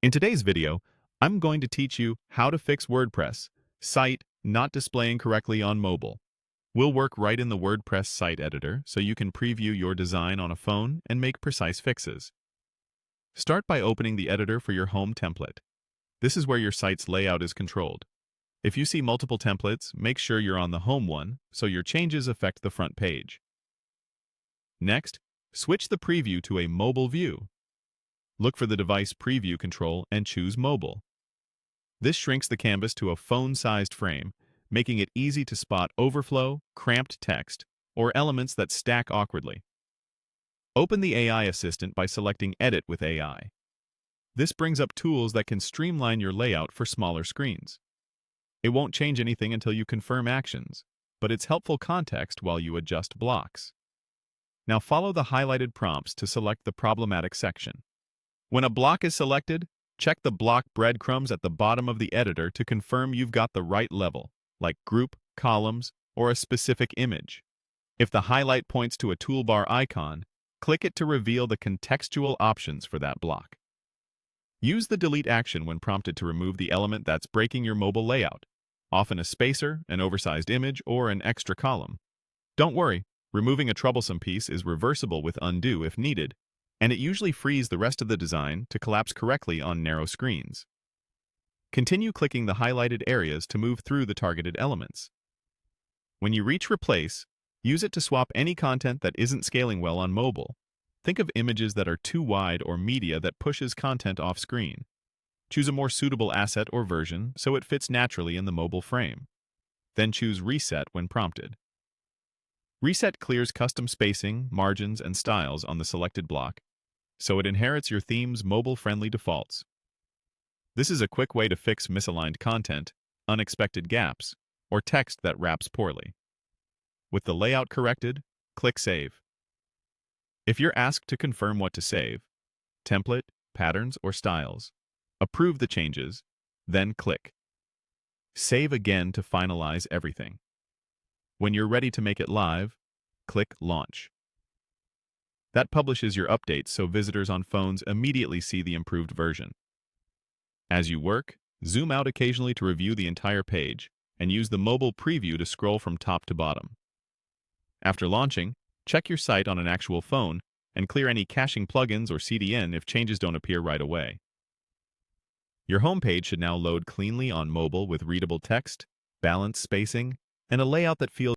In today's video, I'm going to teach you how to fix WordPress site not displaying correctly on mobile. We'll work right in the WordPress site editor so you can preview your design on a phone and make precise fixes. Start by opening the editor for your home template. This is where your site's layout is controlled. If you see multiple templates, make sure you're on the home one so your changes affect the front page. Next, switch the preview to a mobile view. Look for the device preview control and choose mobile. This shrinks the canvas to a phone-sized frame, making it easy to spot overflow, cramped text, or elements that stack awkwardly. Open the AI assistant by selecting Edit with AI. This brings up tools that can streamline your layout for smaller screens. It won't change anything until you confirm actions, but it's helpful context while you adjust blocks. Now follow the highlighted prompts to select the problematic section. When a block is selected, check the block breadcrumbs at the bottom of the editor to confirm you've got the right level, like group, columns, or a specific image. If the highlight points to a toolbar icon, click it to reveal the contextual options for that block. Use the delete action when prompted to remove the element that's breaking your mobile layout, often a spacer, an oversized image, or an extra column. Don't worry, removing a troublesome piece is reversible with undo if needed, and it usually frees the rest of the design to collapse correctly on narrow screens. Continue clicking the highlighted areas to move through the targeted elements. When you reach Replace, use it to swap any content that isn't scaling well on mobile. Think of images that are too wide or media that pushes content off screen. Choose a more suitable asset or version so it fits naturally in the mobile frame. Then choose Reset when prompted. Reset clears custom spacing, margins, and styles on the selected block, so it inherits your theme's mobile-friendly defaults. This is a quick way to fix misaligned content, unexpected gaps, or text that wraps poorly. With the layout corrected, click Save. If you're asked to confirm what to save, template, patterns, or styles, approve the changes, then click Save again to finalize everything. When you're ready to make it live, click Launch. That publishes your updates so visitors on phones immediately see the improved version. As you work, zoom out occasionally to review the entire page and use the mobile preview to scroll from top to bottom. After launching, check your site on an actual phone and clear any caching plugins or CDN if changes don't appear right away. Your home page should now load cleanly on mobile with readable text, balanced spacing, and a layout that feels